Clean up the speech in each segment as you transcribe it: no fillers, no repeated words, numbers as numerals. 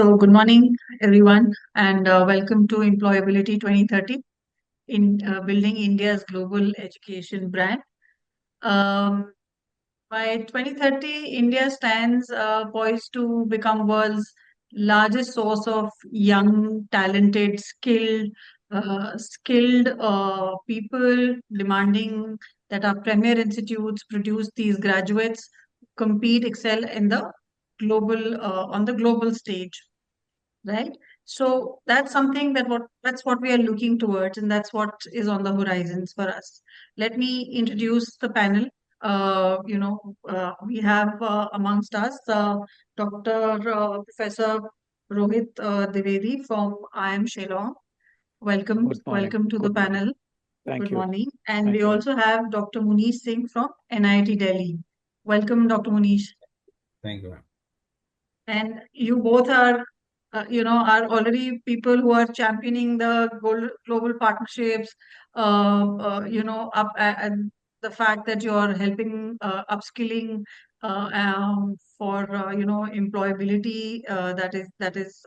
So, good morning, everyone, and welcome to Employability 2030 in building India's global education brand. Um, by 2030, India stands poised to become world's largest source of young, talented, skilled people demanding that our premier institutes produce these graduates, compete, excel in the global on the global stage, right? So that's what we are looking towards, and that's what is on the horizons for us. Let me introduce the panel. We have amongst us Dr. Professor Rohit Dwivedi from IIM Shillong. Good morning. Welcome to the Good morning. panel. Thank Good you. morning. And Thank we you. also have Dr. Munesh Singh from NIT Delhi. Welcome, Dr. Munesh. Thank you, ma'am. And you both are already people who are championing the global partnerships, and the fact that you're helping upskilling for employability. That is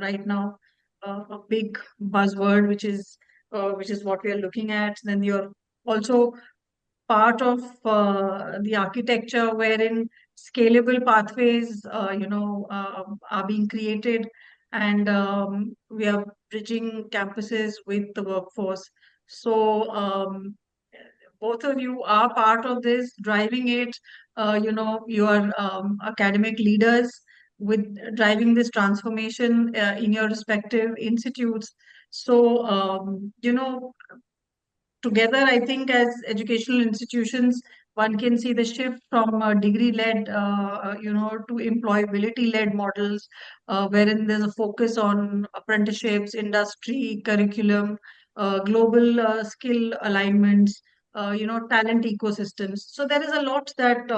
right now a big buzzword, which is what we are looking at. Then you're also part of the architecture wherein scalable pathways, are being created, and we are bridging campuses with the workforce. So both of you are part of this, driving it. You are academic leaders with driving this transformation in your respective institutes. So, together, I think as educational institutions, one can see the shift from degree-led, to employability-led models, wherein there's a focus on apprenticeships, industry, curriculum, global skill alignments, talent ecosystems. So there is a lot that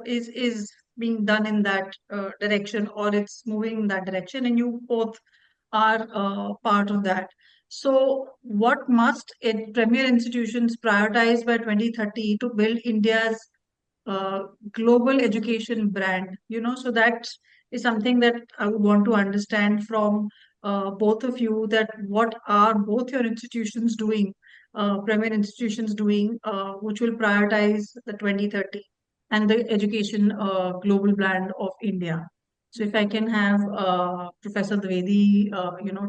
is being done in that direction, or it's moving in that direction, and you both are part of that. So, what must premier institutions prioritize by 2030 to build India's global education brand? So that is something that I would want to understand from both of you, that what are both your institutions doing, premier institutions doing, which will prioritize the 2030 and the education global brand of India. So if I can have Professor Dwivedi,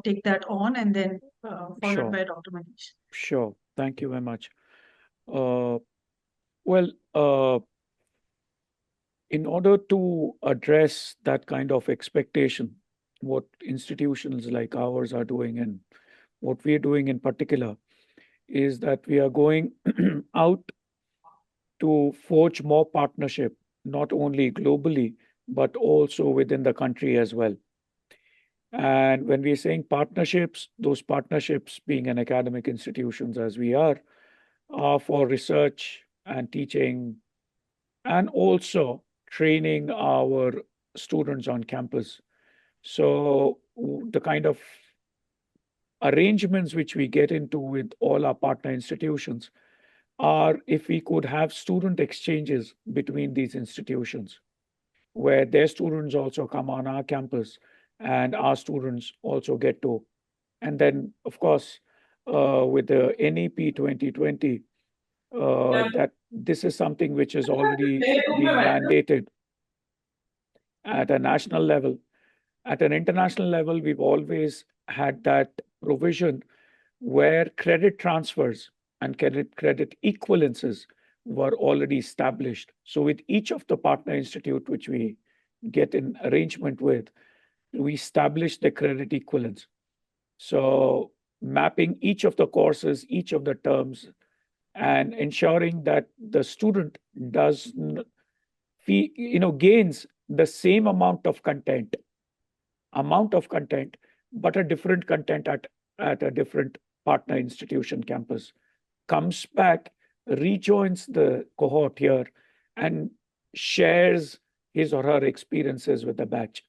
take that on, and then followed Sure. by Dr. Manish. Sure. Thank you very much. Uh, well, uh, in order to address that kind of expectation, what institutions like ours are doing and what we are doing in particular is that we are going out to forge more partnership, not only globally, but also within the country as well. And when we're saying partnerships, those partnerships being an academic institutions as we are for research and teaching and also training our students on campus. So the kind of arrangements which we get into with all our partner institutions are if we could have student exchanges between these institutions where their students also come on our campus and our students also get to. And then, of course, with the NEP 2020, that this is something which has already been mandated at a national level. At an international level, we've always had that provision where credit transfers and credit equivalences were already established. So with each of the partner institute which we get in arrangement with, we establish the credit equivalence. So mapping each of the courses, each of the terms, and ensuring that the student does gains the same amount of content, but a different content at a different partner institution campus, comes back, rejoins the cohort here, and shares his or her experiences with the batch.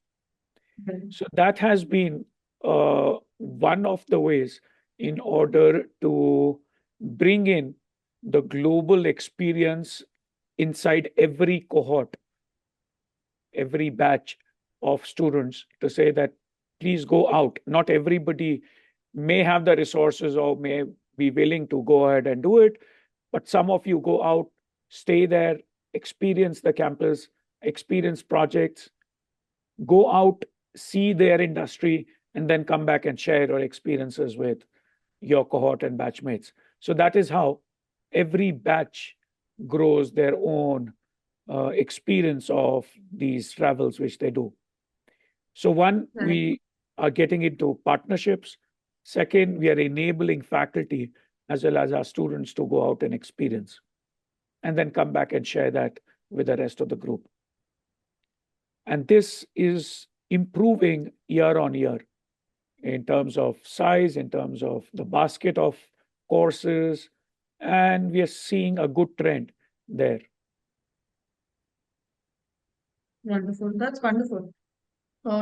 So that has been one of the ways in order to bring in the global experience inside every cohort, every batch. of students to say that please go out. Not everybody may have the resources or may be willing to go ahead and do it, but some of you go out, stay there, experience the campus, experience projects, go out, see their industry, and then come back and share your experiences with your cohort and batchmates. So that is how every batch grows their own experience of these travels which they do. So one, Right. we are getting into partnerships. Second, we are enabling faculty as well as our students to go out and experience and then come back and share that with the rest of the group. And this is improving year on year in terms of size, in terms of the basket of courses, and we are seeing a good trend there. Wonderful. That's wonderful.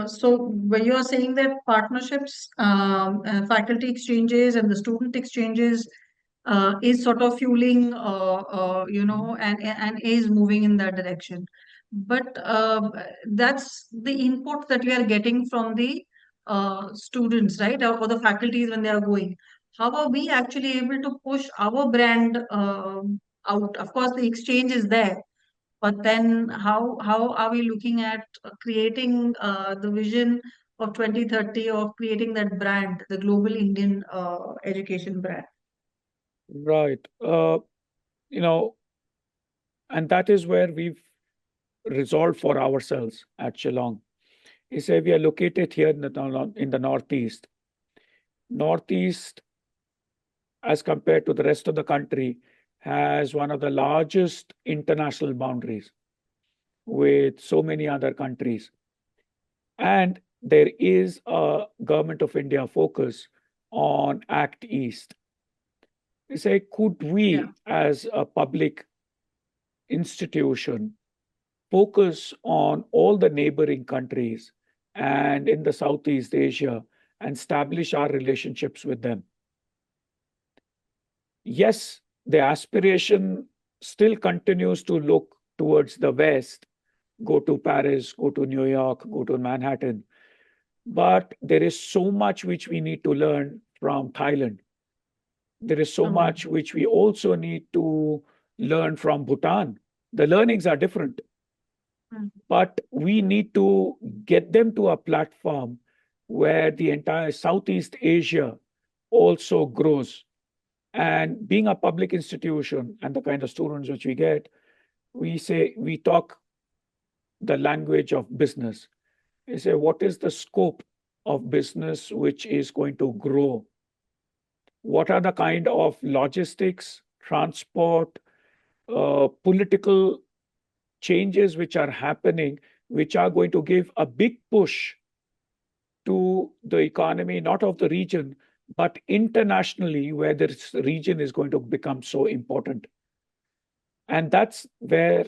So when you are saying that partnerships, faculty exchanges and the student exchanges is sort of fueling, and is moving in that direction. But that's the input that we are getting from the students, right? Or the faculties when they are going. How are we actually able to push our brand out? Of course, the exchange is there, but then how are we looking at creating the vision of 2030 of creating that brand, the global Indian education brand? Right. You know, and that is where we've resolved for ourselves at Shillong. Is say we are located here in the northeast. Northeast, as compared to the rest of the country, has one of the largest international boundaries with so many other countries. And there is a Government of India focus on Act East. They say, could Yeah. we, as a public institution, focus on all the neighboring countries and in the Southeast Asia and establish our relationships with them? Yes, the aspiration still continues to look towards the West, go to Paris, go to New York, go to Manhattan. But there is so much which we need to learn from Thailand. There is so Oh, much which we also need to learn from Bhutan. The learnings are different, mm, but we need to get them to a platform where the entire Southeast Asia also grows. And being a public institution and the kind of students which we get, we talk the language of business. We say, what is the scope of business which is going to grow? What are the kind of logistics, transport, political changes which are happening, which are going to give a big push to the economy, not of the region, but internationally, where this region is going to become so important. And that's where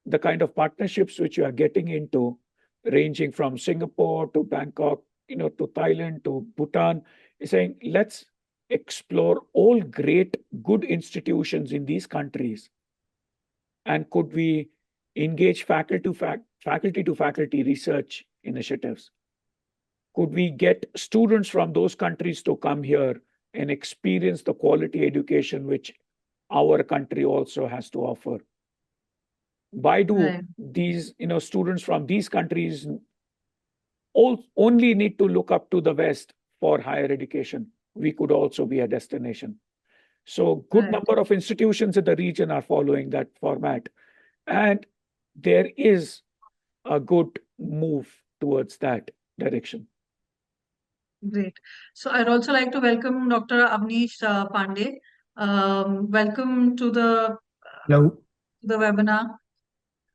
the kind of partnerships which you are getting into, ranging from Singapore to Bangkok, to Thailand to Bhutan, is saying, let's explore all great, good institutions in these countries. And could we engage faculty to faculty research initiatives? Could we get students from those countries to come here and experience the quality education which our country also has to offer? Why do right, these students from these countries only need to look up to the West for higher education? We could also be a destination. So good right. number of institutions in the region are following that format. And there is a good move towards that direction. Great. So I'd also like to welcome Dr. Awanish Pandey. Welcome to Hello. the webinar.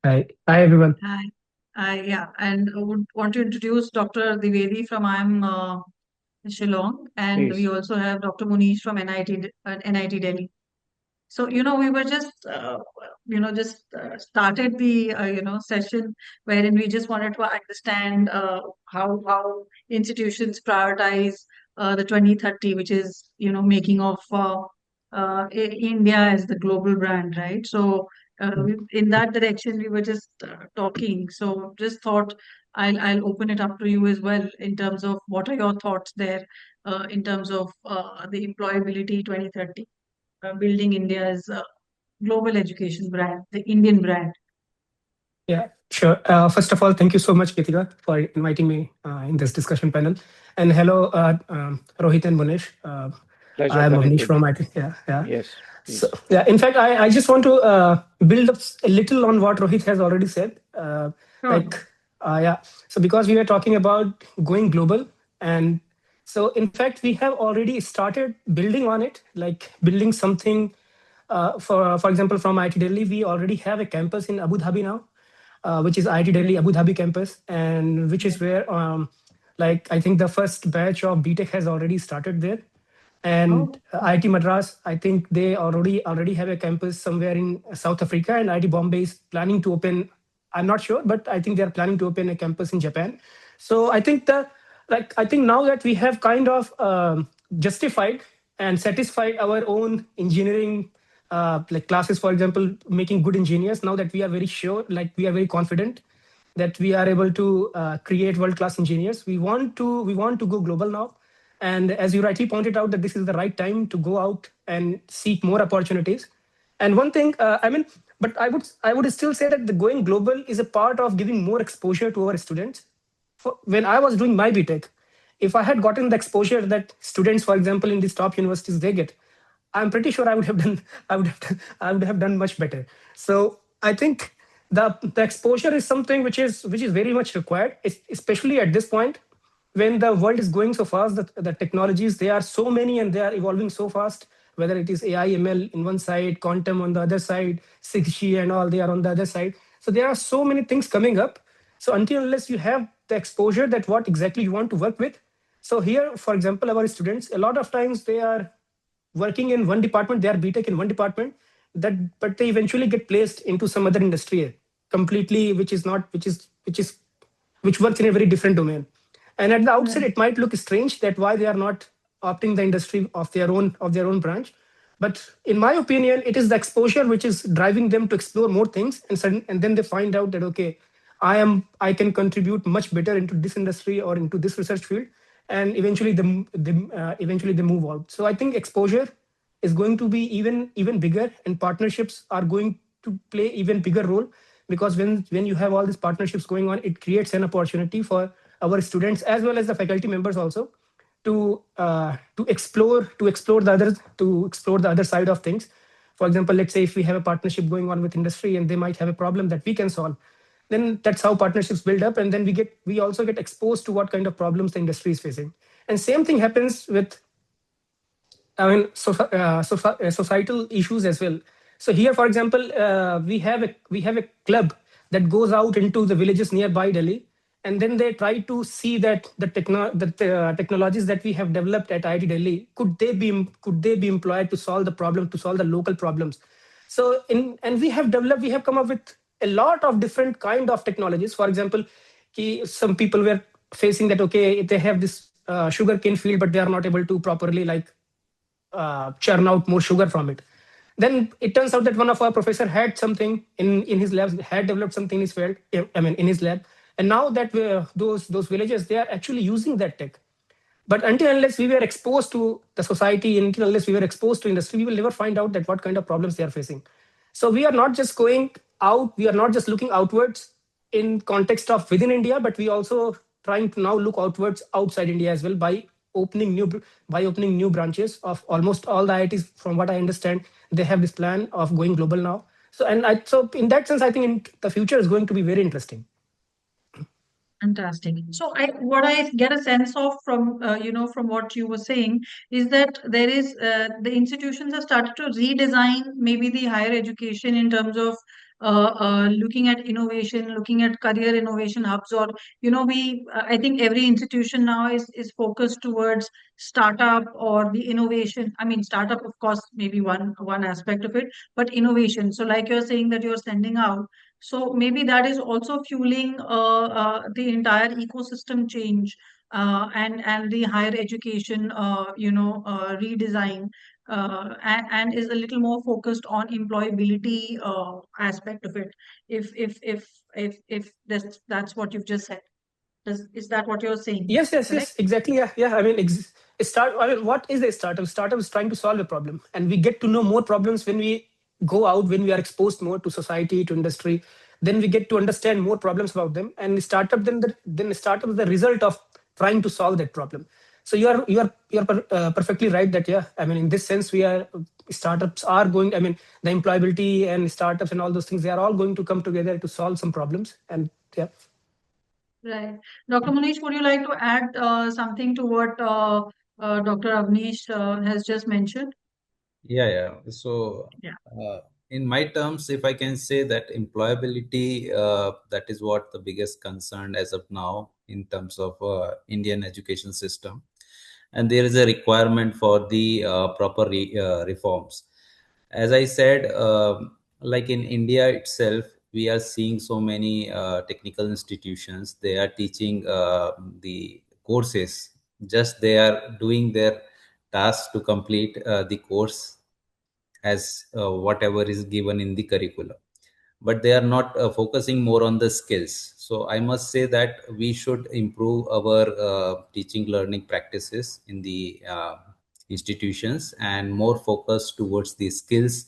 Hi. Hi, everyone. Hi. Yeah, and I would want to introduce Dr. Dwivedi from IIM Shillong, and we Please. also have Dr. Munesh from NIT Delhi. So, we were just started the, session wherein we just wanted to understand how institutions prioritize the 2030, which is, making of India as the global brand, right? So, Mm. in that direction, we were just talking. So, just thought I'll open it up to you as well in terms of what are your thoughts there in terms of the employability 2030, building India's global education brand, the Indian brand. Yeah, sure. First of all, thank you so much, Kritika, for inviting me in this discussion panel. And hello, Rohit and Munesh. Pleasure I'm Awanish connecting. from IT. Yeah, yeah. Yes, So, please. yeah, in fact, I just want to build up a little on what Rohit has already said. Sure. Like, yeah, so because we were talking about going global, and so in fact, we have already started building on it, like building something. For example, from IT Delhi, we already have a campus in Abu Dhabi now, which is IIT Delhi Abu Dhabi campus, and which Yeah. is where, like, I think the first batch of BTech has already started there. And Oh, IIT Madras, I think they already have a campus somewhere in South Africa, and IIT Bombay is planning to open. I'm not sure, but I think they are planning to open a campus in Japan. So I think now that we have kind of justified and satisfied our own engineering like classes, for example, making good engineers. Now that we are very sure, like we are very confident that we are able to create world class engineers, we want to go global now. And as you rightly pointed out, that this is the right time to go out and seek more opportunities. And one thing, I mean, but I would still say that the going global is a part of giving more exposure to our students. When I was doing my BTech, if I had gotten the exposure that students, for example, in these top universities they get, I'm pretty sure I would have done I would have done much better. So I think the exposure is something which is very much required, especially at this point when the world is going so fast. The technologies, they are so many and they are evolving so fast. Whether it is AI, ML in one side, quantum on the other side, 6G and all, they are on the other side. So there are so many things coming up. So until unless you have the exposure that what exactly you want to work with. So here, for example, our students, a lot of times they are working in one department, they are BTech in one department, that but they eventually get placed into some other industry completely, which is not which works in a very different domain. And at the outset, right. it might look strange that why they are not opting the industry of their own branch. But in my opinion, it is the exposure which is driving them to explore more things, and then they find out that okay, I can contribute much better into this industry or into this research field, and eventually they move out. So I think exposure is going to be even bigger, and partnerships are going to play even bigger role, because when you have all these partnerships going on, it creates an opportunity for our students as well as the faculty members also to explore the other side of things. For example, let's say if we have a partnership going on with industry and they might have a problem that we can solve, then that's how partnerships build up, and then we also get exposed to what kind of problems the industry is facing. And same thing happens with, I mean, societal issues as well. So here, for example, we have a club that goes out into the villages nearby Delhi, and then they try to see that the technologies that we have developed at IIT Delhi, could they be employed to solve the problem, to solve the local problems. So we have come up with a lot of different kind of technologies. For example, some people were facing that okay, they have this sugarcane field, but they are not able to properly like churn out more sugar from it. Then it turns out that one of our professor had something in his lab, had developed something in his field, I mean in his lab, and now that those villages, they are actually using that tech. But until unless we were exposed to the society, until unless we were exposed to industry, we will never find out that what kind of problems they are facing. So we are not just going out, we are not just looking outwards in context of within India, but we also trying to now look outwards outside India as well by opening new branches of almost all the IITs. From what I understand, they have this plan of going global now. So in that sense, I think the future is going to be very interesting. Fantastic. So what I get a sense of from, from what you were saying is that there is, the institutions have started to redesign maybe the higher education in terms of looking at innovation, looking at career innovation hubs, or, I think every institution now is focused towards startup or the innovation. I mean, startup, of course, maybe one aspect of it, but innovation. So like you're saying that you're sending out, so maybe that is also fueling the entire ecosystem change and the higher education, redesign, and is a little more focused on employability aspect of it. If that's what you've just said. Is that what you're saying? Yes, yes, Correct? yes, exactly. Yeah, yeah. I mean, I mean, what is a startup? Startup is trying to solve a problem, and we get to know more problems when we go out, when we are exposed more to society, to industry. Then we get to understand more problems about them. And startup, then startup is the result of trying to solve that problem. So you are perfectly right that, yeah. I mean, in this sense, we are startups are going. I mean, the employability and startups and all those things, they are all going to come together to solve some problems. And yeah. Right. Dr. Munesh, would you like to add something to what Dr. Avnish has just mentioned? Yeah, yeah. So, Yeah. in my terms, if I can say that employability, that is what the biggest concern as of now in terms of Indian education system, and there is a requirement for the proper reforms. As I said, like in India itself, we are seeing so many technical institutions. They are teaching the courses. Just they are doing their task to complete the course as whatever is given in the curriculum, but they are not focusing more on the skills. So I must say that we should improve our teaching learning practices in the institutions and more focus towards the skills.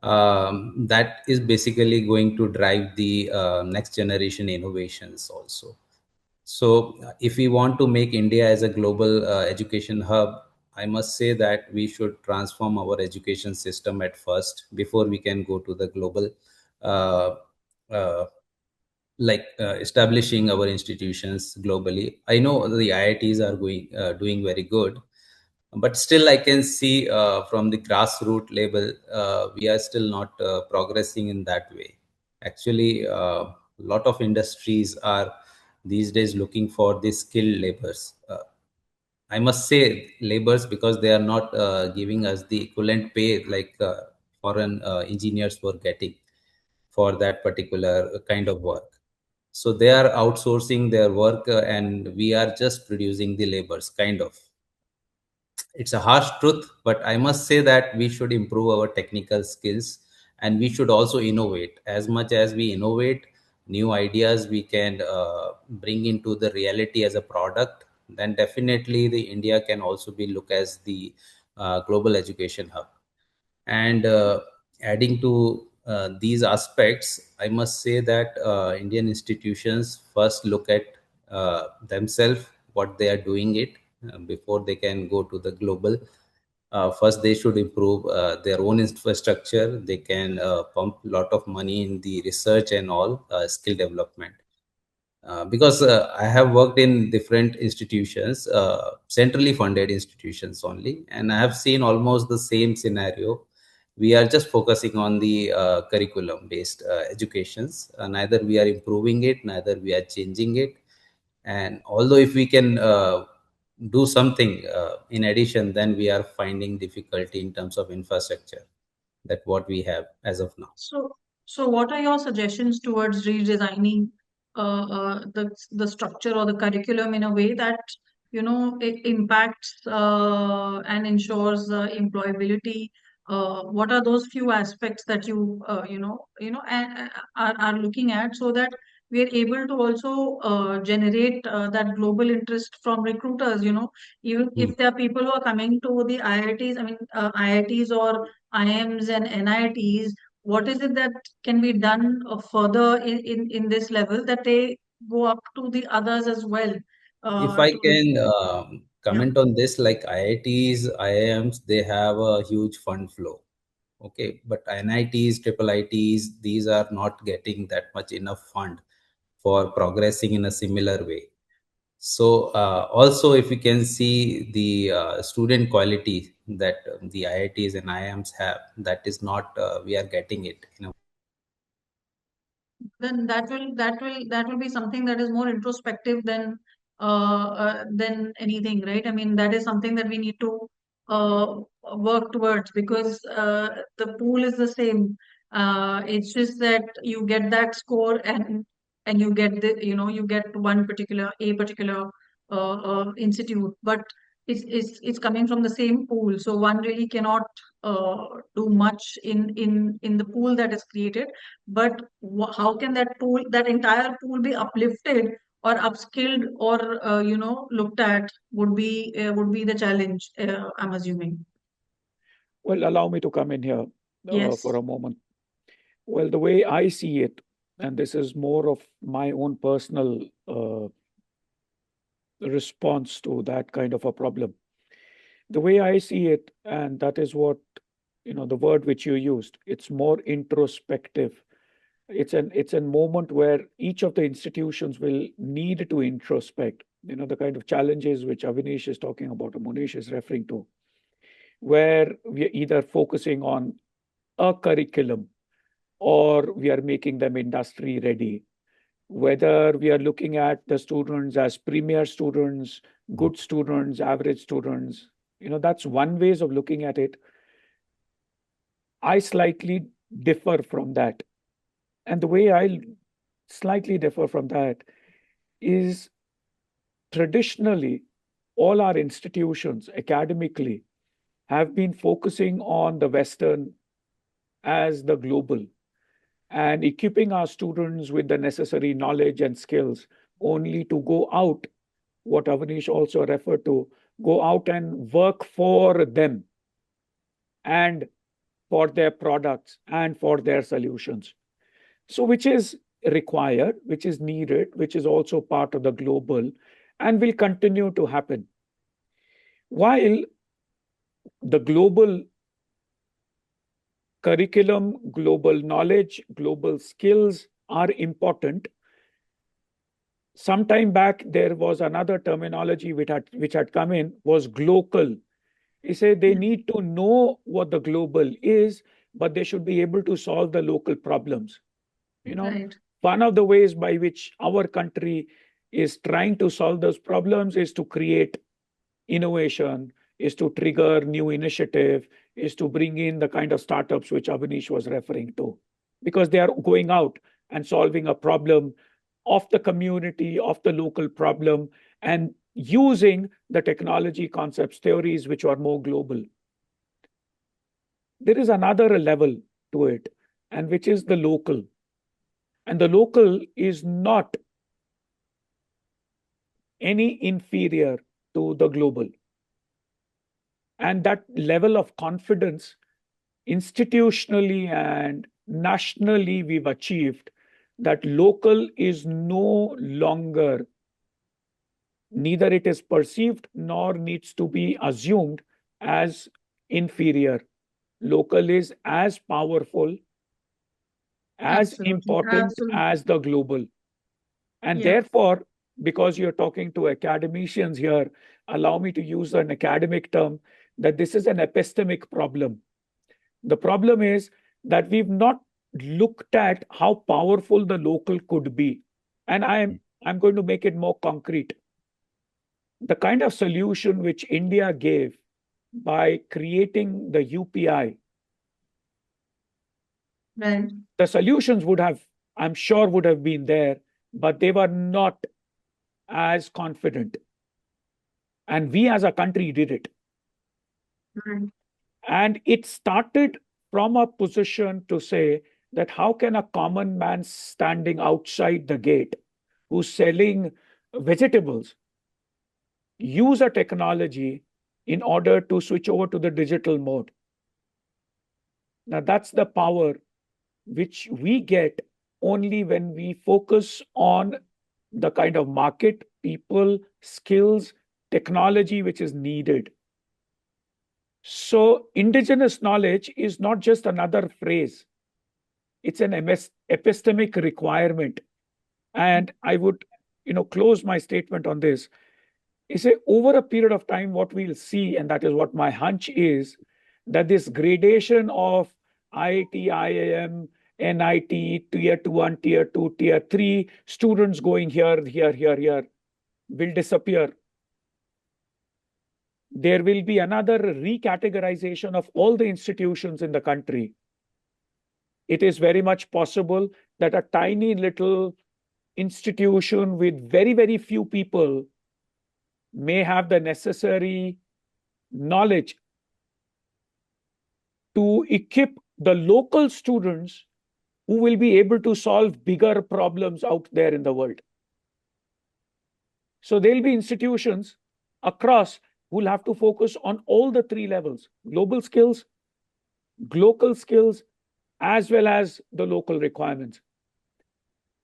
That is basically going to drive the next generation innovations also. So, if we want to make India as a global education hub, I must say that we should transform our education system at first before we can go to the global, uh, uh, establishing our institutions globally. I know the IITs are doing very good, but still I can see from the grassroots level, we are still not progressing in that way. Actually, a lot of industries are these days looking for the skilled labors. I must say labors because they are not giving us the equivalent pay like foreign engineers were getting for that particular kind of work. So they are outsourcing their work, and we are just producing the labors, kind of. It's a harsh truth, but I must say that we should improve our technical skills, and we should also innovate. As much as we innovate new ideas, we can bring into the reality as a product, then definitely the India can also be looked as the global education hub. And adding to these aspects, I must say that Indian institutions first look at themselves, what they are doing it before they can go to the global. First, they should improve their own infrastructure. They can pump a lot of money in the research and all skill development. Because I have worked in different institutions, centrally funded institutions only, and I have seen almost the same scenario. We are just focusing on the curriculum based educations. Neither we are improving it, neither we are changing it. And although if we can do something in addition, then we are finding difficulty in terms of infrastructure that what we have as of now. So what are your suggestions towards redesigning the structure or the curriculum in a way that it impacts and ensures employability? What are those few aspects that are looking at so that we are able to also generate that global interest from recruiters? Even Hmm. if there are people who are coming to the IITs, I mean IITs or IIMs and NITs, what is it that can be done further in this level that they go up to the others as well If I to can yeah. comment on this, like IITs, IIMs, they have a huge fund flow. Okay, but NITs, triple ITs, these are not getting that much enough fund for progressing in a similar way. So also, if you can see the student quality that the IITs and IIMs have, that is not we are getting it. Then that will be something that is more introspective than anything, right? I mean, that is something that we need to uh, work towards because the pool is the same. It's just that you get that score and you get you get a particular institute, but it's coming from the same pool, so one really cannot do much in the pool that is created. But how can that entire pool be uplifted or upskilled or looked at would be the challenge, I'm assuming. Well, allow me to come in here Yes. for a moment. Well, the way I see it, and this is more of my own personal response to that kind of a problem. The way I see it, and that is what, the word which you used, it's more introspective. It's a moment where each of the institutions will need to introspect, the kind of challenges which Awanish is talking about, or Munesh is referring to, where we are either focusing on a curriculum or we are making them industry ready, whether we are looking at the students as premier students, good students, average students. That's one ways of looking at it. I slightly differ from that. And the way I slightly differ from that is traditionally, all our institutions academically have been focusing on the Western as the global and equipping our students with the necessary knowledge and skills only to go out, what Awanish also referred to, go out and work for them and for their products and for their solutions. So, which is required, which is needed, which is also part of the global and will continue to happen. While the global curriculum, global knowledge, global skills are important, some time back there was another terminology which had come in, was glocal. He said they need to know what the global is, but they should be able to solve the local problems. Right. One of the ways by which our country is trying to solve those problems is to create innovation, is to trigger new initiative, is to bring in the kind of startups which Awanish was referring to, because they are going out and solving a problem of the community, of the local problem, and using the technology concepts, theories which are more global. There is another level to it, and which is the local. And the local is not any inferior to the global. And that level of confidence, institutionally and nationally, we've achieved that local is no longer, neither it is perceived nor needs to be assumed as inferior. Local is as powerful, as Absolutely. important Absolutely. as the global. And Yeah. therefore, because you're talking to academicians here, allow me to use an academic term, that this is an epistemic problem. The problem is that we've not looked at how powerful the local could be. And I'm going to make it more concrete. The kind of solution which India gave by creating the UPI, Right. the solutions would have, I'm sure, would have been there, but they were not as confident. And we as a country did it. Right. And it started from a position to say that how can a common man standing outside the gate who's selling vegetables use a technology in order to switch over to the digital mode? Now, that's the power which we get only when we focus on the kind of market, people, skills, technology which is needed. So, indigenous knowledge is not just another phrase, it's an epistemic requirement. And I would close my statement on this. Is over a period of time, what we'll see, and that is what my hunch is, that this gradation of IIT, IIM, NIT, tier 1, tier 2, tier 3, students going here, here, will disappear. There will be another recategorization of all the institutions in the country. It is very much possible that a tiny little institution with very, very few people may have the necessary knowledge to equip the local students who will be able to solve bigger problems out there in the world. So there'll be institutions across who will have to focus on all the three levels: global skills, local skills, as well as the local requirements.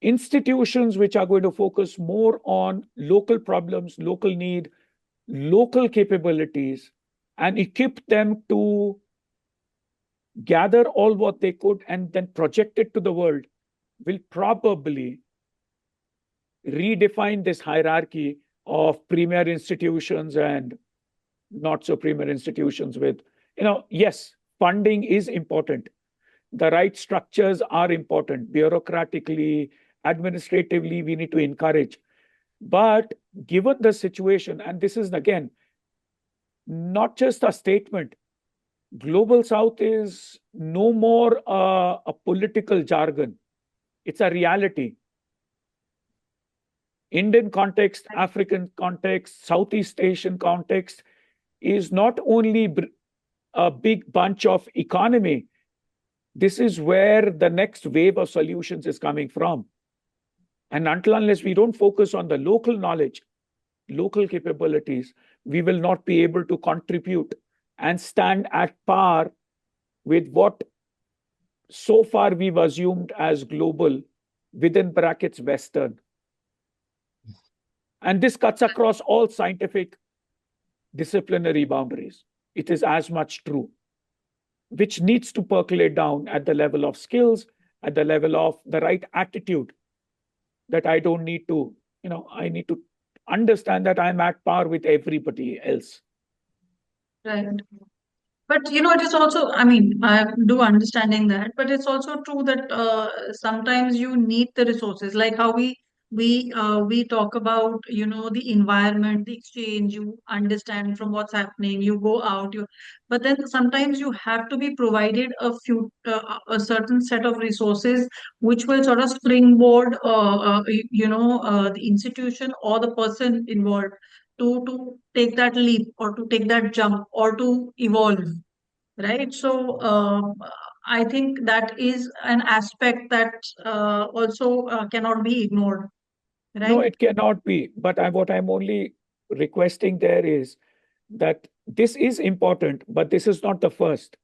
Institutions which are going to focus more on local problems, local need, local capabilities, and equip them to gather all what they could and then project it to the world, will probably redefine this hierarchy of premier institutions and not so premier institutions. With, yes, funding is important. The right structures are important. Bureaucratically, administratively, we need to encourage. But given the situation, and this is again not just a statement, Global South is no more a political jargon. It's a reality. Indian context, African context, Southeast Asian context is not only a big bunch of economy. This is where the next wave of solutions is coming from. And until unless we don't focus on the local knowledge, local capabilities, we will not be able to contribute and stand at par with what so far we've assumed as global, within brackets Western. And this cuts across all scientific disciplinary boundaries. It is as much true, which needs to percolate down at the level of skills, at the level of the right attitude, that I don't need to, I need to understand that I'm at par with everybody else. Right. But it is also, I mean, I do understanding that, but it's also true that sometimes you need the resources, like how we talk about, the environment, the exchange. You understand from what's happening. You go out, but then sometimes you have to be provided a certain set of resources which will sort of springboard, the institution or the person involved to take that leap or to take that jump or to evolve, right? So I think that is an aspect that also cannot be ignored, No, right? it cannot be. But what I'm only requesting there is that this is important, but this is not the first.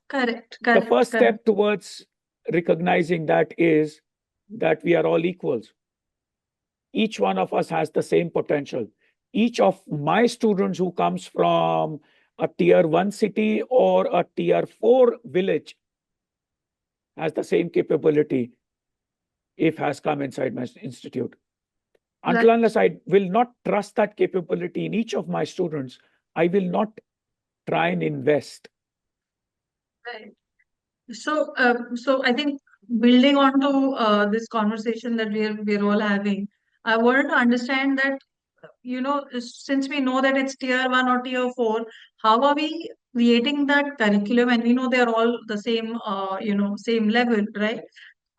Correct, The correct, first correct. step towards recognizing that is that we are all equals. Each one of us has the same potential. Each of my students who comes from a tier 1 city or a tier 4 village has the same capability if has come inside my institute. Until Right. unless I will not trust that capability in each of my students, I will not try and invest. Right. So I think building on to this conversation that we're all having, I wanted to understand that, since we know that it's tier 1 or tier 4, how are we creating that curriculum? And we know they're all the same, same level, right?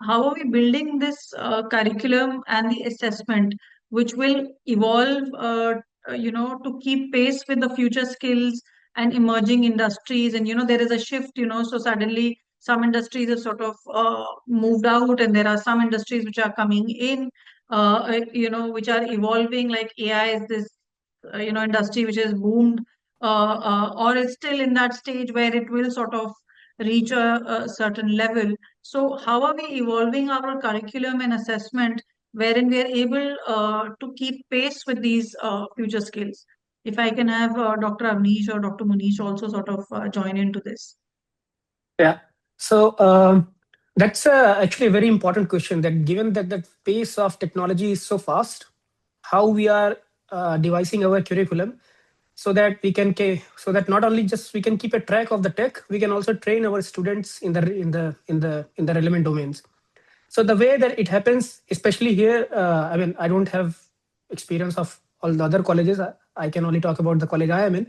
How are we building this curriculum and the assessment, which will evolve, to keep pace with the future skills and emerging industries? And there is a shift, so suddenly some industries have sort of moved out, and there are some industries which are coming in, which are evolving. Like AI is this industry which has boomed, or is still in that stage where it will sort of reach a certain level. So how are we evolving our curriculum and assessment wherein we are able to keep pace with these future skills? If I can have Dr. Avnish or Dr. Munesh also sort of join into this. Yeah. So that's actually a very important question. That given that the pace of technology is so fast, how we are devising our curriculum so that so that not only just we can keep a track of the tech, we can also train our students in the relevant domains. So the way that it happens, especially here, I mean, I don't have experience of all the other colleges. I can only talk about the college I am in.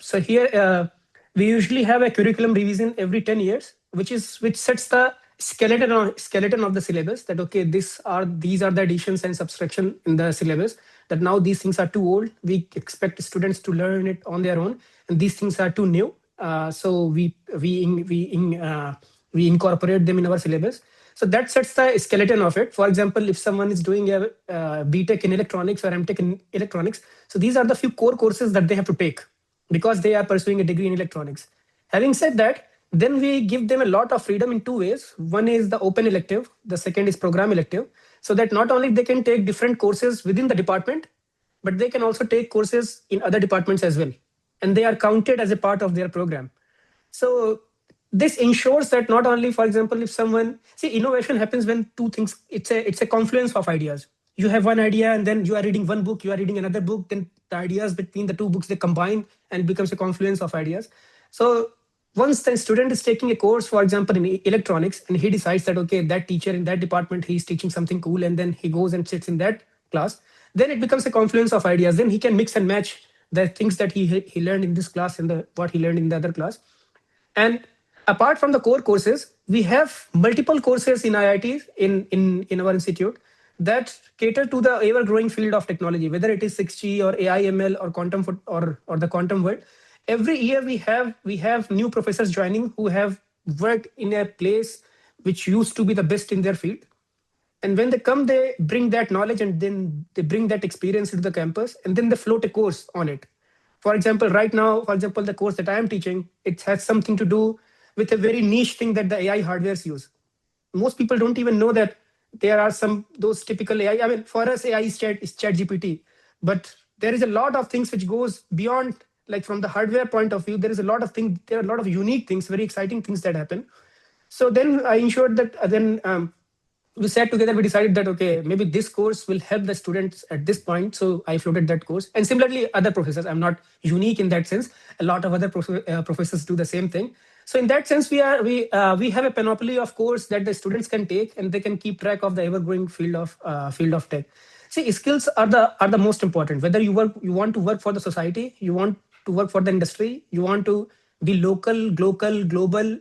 So here, we usually have a curriculum revision every 10 years, which sets the skeleton of the syllabus. That okay, these are the additions and subtraction in the syllabus. That now these things are too old. We expect students to learn it on their own, and these things are too new. So we incorporate them in our syllabus. So that sets the skeleton of it. For example, if someone is doing a BTech in electronics or MTech in electronics, so these are the few core courses that they have to take because they are pursuing a degree in electronics. Having said that, then we give them a lot of freedom in two ways. One is the open elective, the second is program elective, so that not only they can take different courses within the department, but they can also take courses in other departments as well. And they are counted as a part of their program. So this ensures that not only, for example, if someone see innovation happens when two things, it's a confluence of ideas. You have one idea and then you are reading one book, you are reading another book, then the ideas between the two books they combine and it becomes a confluence of ideas. So once the student is taking a course, for example, in electronics, and he decides that okay, that teacher in that department he's teaching something cool, and then he goes and sits in that class, then it becomes a confluence of ideas. Then he can mix and match the things that he learned in this class and the what he learned in the other class. And apart from the core courses, we have multiple courses in IITs in our institute that cater to the ever-growing field of technology, whether it is 6G or AI, ML or quantum or the quantum world. Every year we have new professors joining who have worked in a place which used to be the best in their field. And when they come, they bring that knowledge and then they bring that experience into the campus and then they float a course on it. For example, right now, for example, the course that I am teaching, it has something to do with a very niche thing that the AI hardwares use. Most people don't even know that there are some those typical AI. I mean, for us, AI is chat GPT, but there is a lot of things which goes beyond, like from the hardware point of view, there is a lot of things, there are a lot of unique things, very exciting things that happen. So then I ensured that we sat together, we decided that okay, maybe this course will help the students at this point, so I floated that course. And similarly other professors, I'm not unique in that sense, a lot of other professors do the same thing. So in that sense, we have a panoply of course that the students can take and they can keep track of the ever growing field of tech. See, skills are the most important. Whether you want to work for the society, you want to work for the industry, you want to be local, global,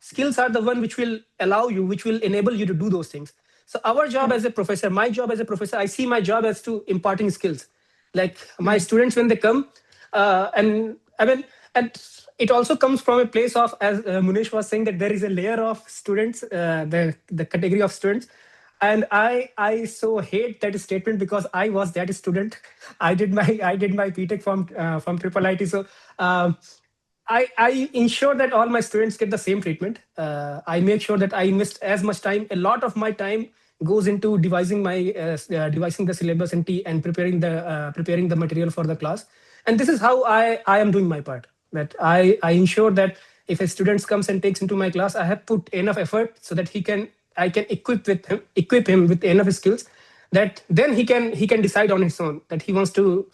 skills are the one which will allow you, which will enable you to do those things. So our job as a professor, my job as a professor, I see my job as to imparting skills. Like my students when they come, and I mean, and it also comes from a place of, as Munesh was saying, that there is a layer of students, the category of students. And I so hate that statement because I was that student. I did my BTech from Triple IT. So I ensure that all my students get the same treatment. I make sure that I invest as much time. A lot of my time goes into devising the syllabus and preparing the material for the class. And this is how I am doing my part. That I ensure that if a student comes and takes into my class, I have put enough effort so that I can equip him with enough skills that then he can decide on his own that he wants to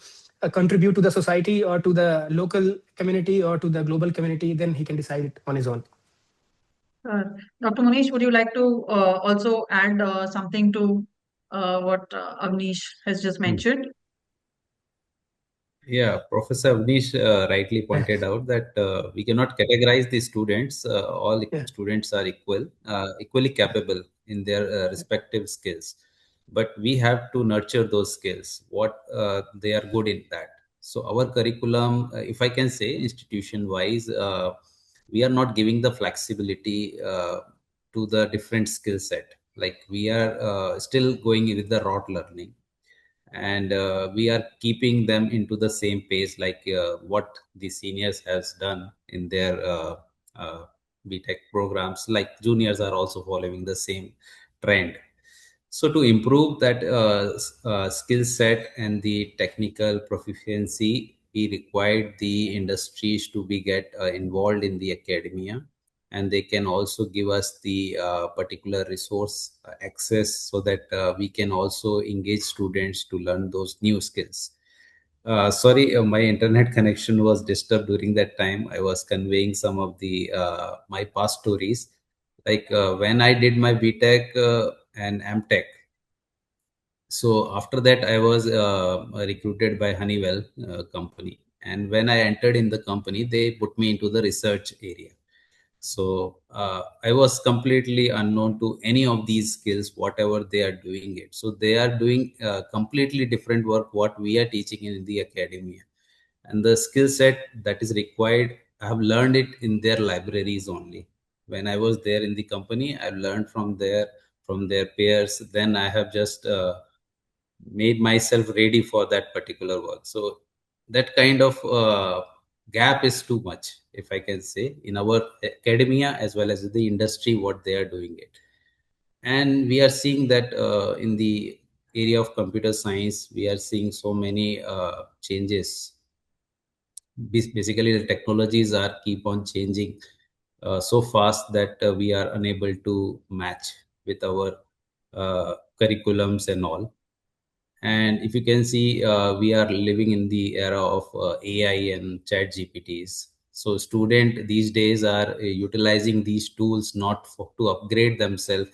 contribute to the society or to the local community or to the global community. Then he can decide it on his own. Dr. Munesh, would you like to also add something to what Avnish has just mentioned? Yeah, Professor Awanish rightly pointed out that we cannot categorize the students. All Yeah. students are equally capable in their respective skills, but we have to nurture those skills. What they are good in that. So our curriculum, if I can say, institution-wise, we are not giving the flexibility to the different skill set. Like we are still going with the rote learning, and we are keeping them into the same pace like what the seniors has done in their BTech programs. Like juniors are also following the same trend. So to improve that skill set and the technical proficiency, we required the industries to be get involved in the academia, and they can also give us the particular resource access so that we can also engage students to learn those new skills. Sorry, my internet connection was disturbed during that time. I was conveying some of the my past stories. Like when I did my BTech and MTech, so after that I was recruited by Honeywell company, and when I entered in the company, they put me into the research area. So I was completely unknown to any of these skills, whatever they are doing it. So they are doing completely different work what we are teaching in the academia, and the skill set that is required, I have learned it in their libraries only. When I was there in the company, I learned from their peers. Then I have just made myself ready for that particular work. So that kind of gap is too much, if I can say, in our academia as well as the industry, what they are doing it. And we are seeing that in the area of computer science, we are seeing so many changes. Basically, the technologies are keep on changing so fast that we are unable to match with our curriculums and all. And if you can see, we are living in the era of AI and chat GPTs. So student these days are utilizing these tools not to upgrade themselves,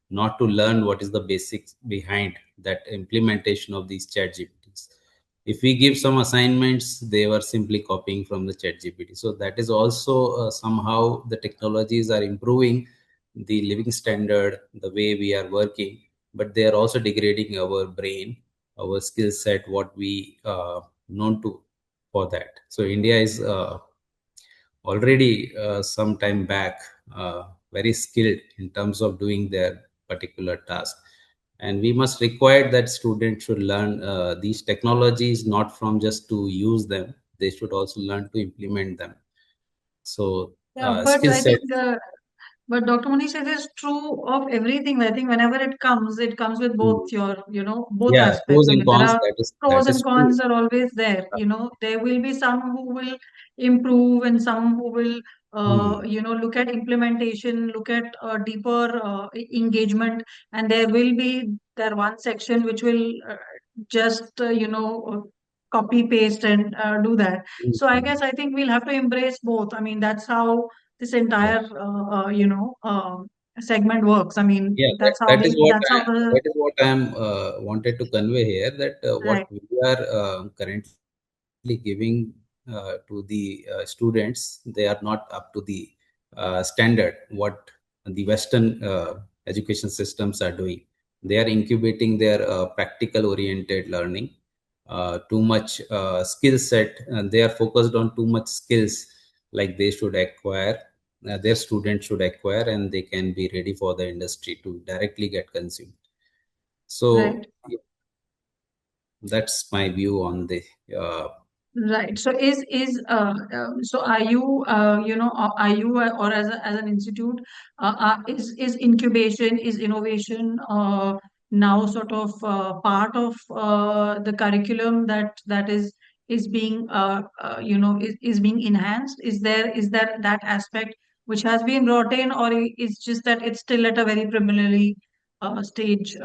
not to learn what is the basics behind that implementation of these chat GPTs. If we give some assignments, they were simply copying from the chat GPT. So that is also somehow the technologies are improving the living standard, the way we are working, but they are also degrading our brain, our skill set, what we known to for that. So India is already some time back very skilled in terms of doing their particular task, and we must require that students should learn these technologies not from just to use them, they should also learn to implement them. So Yeah, but skill I think, sets. but Dr. Manish, it is true of everything. I think whenever it comes with both both Yeah, aspects. pros I and mean, there cons, are that pros and is true. cons are always there. There will be some who will improve and some who will, Hmm. look at implementation, look at deeper engagement, and there will be there one section which will just, copy paste and do that. So I Hmm. guess I think we'll have to embrace both. I mean, that's how this Yeah. entire segment works. I mean, Yeah, that's how that's how the that is what I'm wanted to convey here. That what right, we are currently giving to the students, they are not up to the standard what the Western education systems are doing. They are incubating their practical oriented learning, too much skill set, and they are focused on too much skills like they should acquire, their students should acquire, and they can be ready for the industry to directly get consumed. So right. yeah, that's my view on the uh, Right. So so are you are you or as an institute, is incubation, is innovation now sort of part of the curriculum that is being is being enhanced? Is there that aspect which has been brought in, or is just that it's still at a very preliminary stage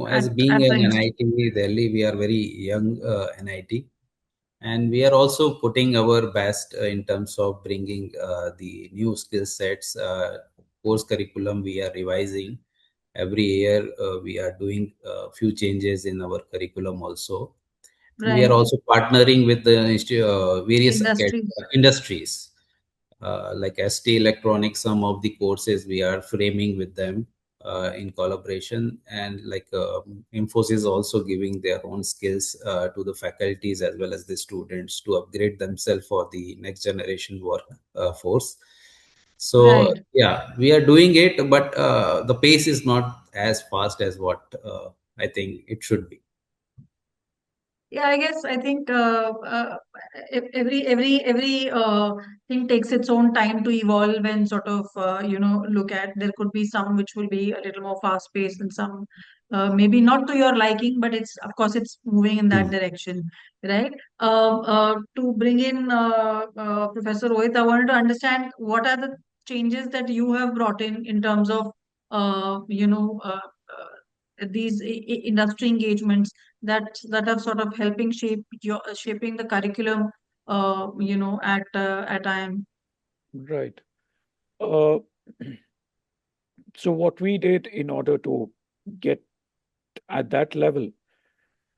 as being at the an institute? NIT Delhi, we are very young NIT, and we are also putting our best in terms of bringing the new skill sets, course curriculum we are revising every year. We are doing a few changes in our curriculum also, and we are Right. also partnering with the various Industries. industries like ST Electronics. Some of the courses we are framing with them in collaboration, and like Infosys also giving their own skills to the faculties as well as the students to upgrade themselves for the next generation work force. So Right. yeah, we are doing it, but the pace is not as fast as what I think it should be. Yeah, I guess I think every thing takes its own time to evolve and sort of look at. There could be some which will be a little more fast paced and some maybe not to your liking, but it's of course it's moving in that Hmm. direction, right? To bring in Professor Rohit, I wanted to understand what are the changes that you have brought in terms of these industry engagements that are sort of helping shaping the curriculum at IIM. Right. Uh, so what we did in order to get at that level,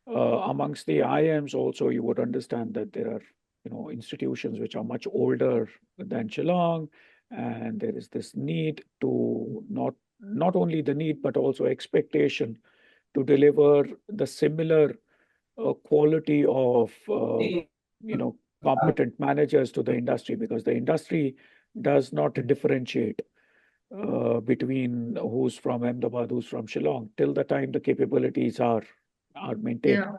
amongst the IIMs also, you would understand that there are, institutions which are much older than Shillong, and there is this need to not only the need but also expectation to deliver the similar quality of competent managers to the industry, because the industry does not differentiate between who's from Ahmedabad, who's from Shillong, till the time the capabilities are maintained. Yeah.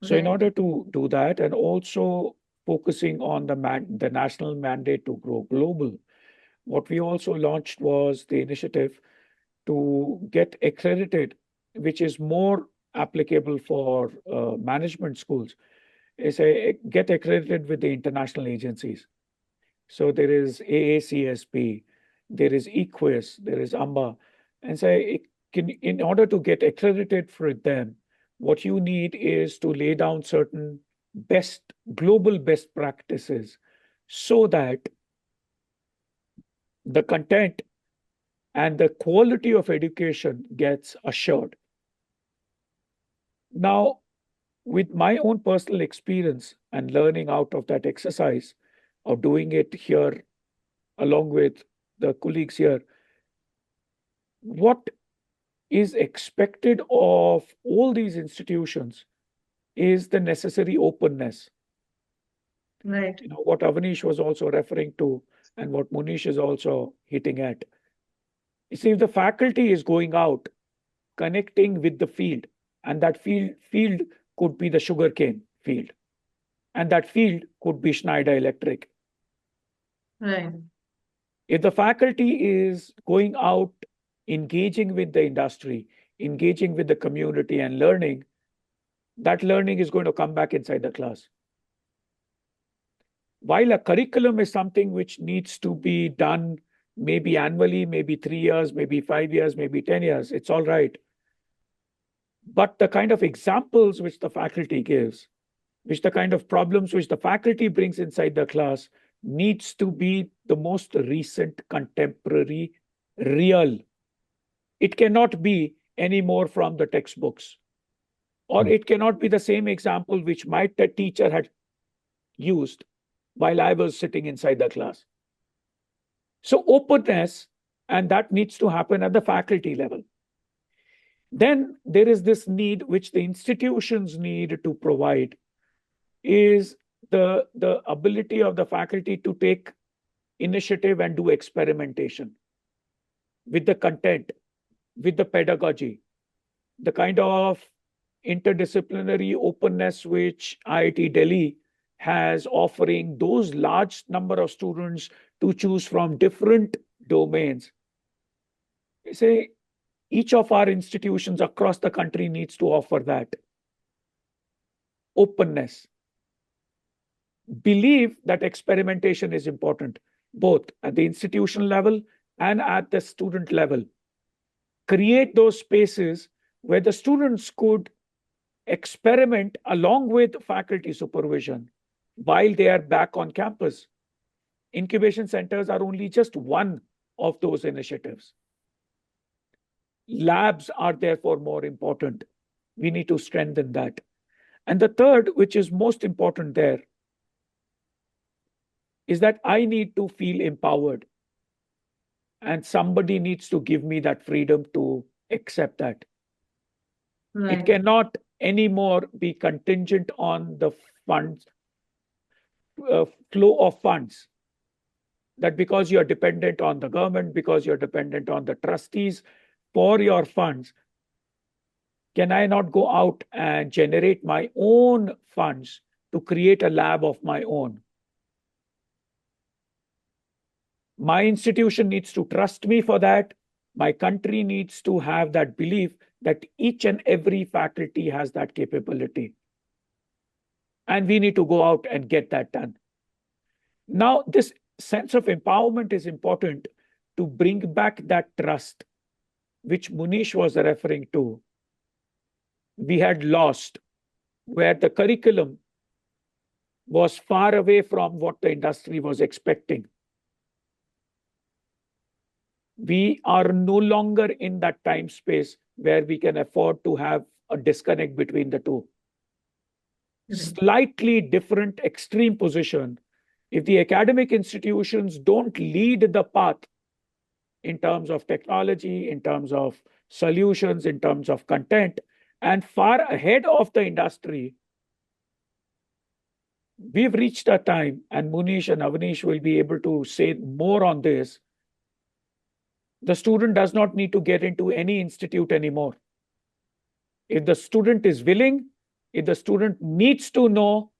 So in Right. order to do that, and also focusing on the national mandate to grow global, what we also launched was the initiative to get accredited, which is more applicable for management schools, is get accredited with the international agencies. So there is AACSP, there is EQUIS, there is AMBA, and say in order to get accredited for them, what you need is to lay down certain global best practices so that the content and the quality of education gets assured. Now, with my own personal experience and learning out of that exercise of doing it here along with the colleagues here, what is expected of all these institutions is the necessary openness. Right. You know, what Awanish was also referring to and what Munesh is also hitting at. You see, if the faculty is going out, connecting with the field, and that field could be the sugarcane field, and that field could be Schneider Electric. Right. If the faculty is going out, engaging with the industry, engaging with the community and learning, that learning is going to come back inside the class. While a curriculum is something which needs to be done maybe annually, maybe 3 years, maybe 5 years, maybe 10 years, it's all right. But the kind of examples which the faculty gives, which the kind of problems which the faculty brings inside the class needs to be the most recent, contemporary, real. It cannot be any more from the textbooks. Or it cannot be the same example which my teacher had used while I was sitting inside the class. So openness, and that needs to happen at the faculty level. Then there is this need which the institutions need to provide, is the ability of the faculty to take initiative and do experimentation with the content, with the pedagogy, the kind of interdisciplinary openness which IIT Delhi has, offering those large number of students to choose from different domains. Say, each of our institutions across the country needs to offer that openness. Believe that experimentation is important, both at the institutional level and at the student level. Create those spaces where the students could experiment along with faculty supervision while they are back on campus. Incubation centers are only just one of those initiatives. Labs are therefore more important. We need to strengthen that. And the third, which is most important there, is that I need to feel empowered. And somebody needs to give me that freedom to accept that. Right. It cannot anymore be contingent on the funds, flow of funds. That because you're dependent on the government, because you're dependent on the trustees for your funds, can I not go out and generate my own funds to create a lab of my own? My institution needs to trust me for that. My country needs to have that belief that each and every faculty has that capability. And we need to go out and get that done. Now, this sense of empowerment is important to bring back that trust, which Munesh was referring to. We had lost, where the curriculum was far away from what the industry was expecting. We are no longer in that time space where we can afford to have a disconnect between the two. Slightly different extreme position. If the academic institutions don't lead the path in terms of technology, in terms of solutions, in terms of content, and far ahead of the industry, we've reached a time, and Munesh and Awanish will be able to say more on this. The student does not need to get into any institute anymore. If the student is willing, if the student needs to know,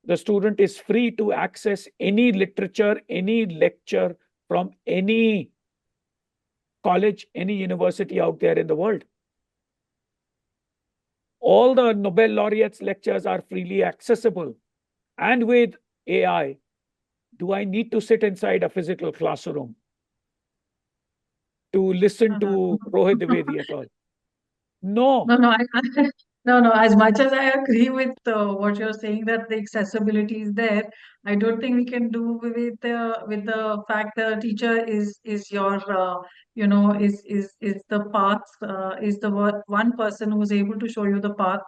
the student is free to access any literature, any lecture from any college, any university out there in the world. All the Nobel laureates' lectures are freely accessible. And with AI, do I need to sit inside a physical classroom to listen to Rohit Dwivedi at all? No. No, as much as I agree with what you're saying, that the accessibility is there, I don't think we can do with the fact that a teacher is your is the path, is the one person who's able to show you the path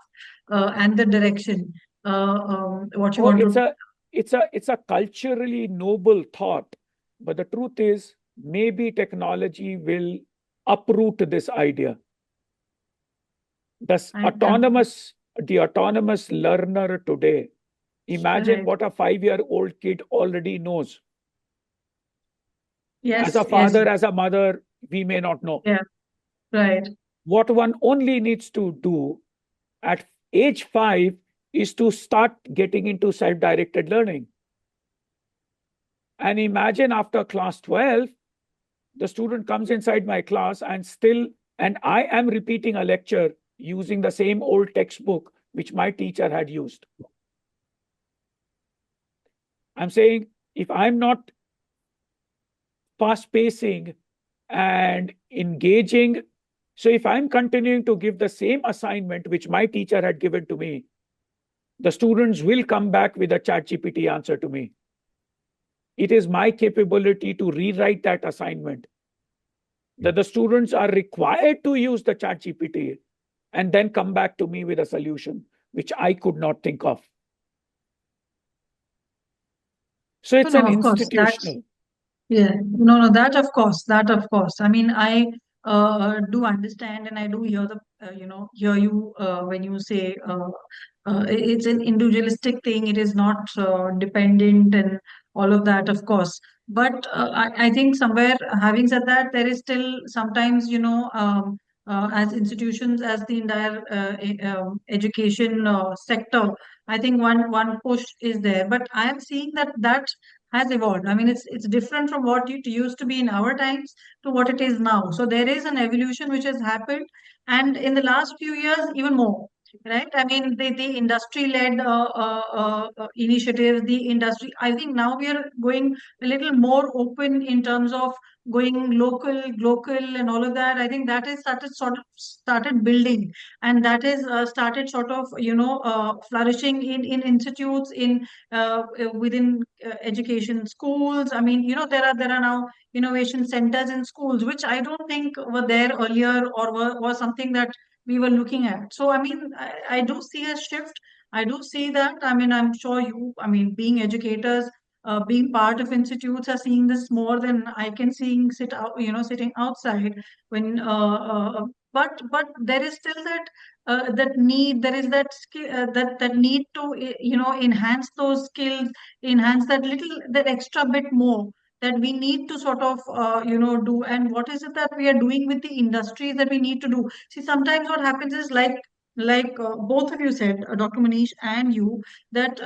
and the direction, what you Oh, want to. it's a culturally noble thought, but the truth is, maybe technology will uproot this idea. The autonomous learner today, imagine Right. what a 5-year-old kid already knows. As a Yes, father, as a mother, we may not know. yeah, right. What one only needs to do at age 5 is to start getting into self-directed learning. And imagine after class 12, the student comes inside my class and I am repeating a lecture using the same old textbook which my teacher had used. I'm saying, if I'm not fast pacing and engaging, so if I'm continuing to give the same assignment which my teacher had given to me, the students will come back with a ChatGPT answer to me. It is my capability to rewrite that assignment that the students are required to use the ChatGPT and then come back to me with a solution which I could not think of. So it's an Of course, institutional. that of course. I mean, I do understand, and I do hear hear you when you say it's an individualistic thing. It is not dependent and all of that, of course. But I think somewhere, having said that, there is still sometimes, as institutions, as the entire education sector, I think one push is there. But I am seeing that has evolved. I mean, it's different from what it used to be in our times to what it is now. So there is an evolution which has happened, and in the last few years, even more. Right? I mean, the industry-led initiatives, the industry. I think now we are going a little more open in terms of going local, and all of that. I think that is started building, and that is started sort of flourishing in institutes, in within education schools. I mean, there are now innovation centers in schools, which I don't think were there earlier, or was something that we were looking at. So, I mean, I do see a shift. I do see that. I mean, I'm sure I mean, being educators, being part of institutes, are seeing this more than I can sitting outside when. But there is still that need. There is that skill, that need to enhance those skills, enhance that extra bit more that we need to sort of do. And what is it that we are doing with the industries that we need to do? See, sometimes what happens is, like both of you said, Dr. Manish and you, that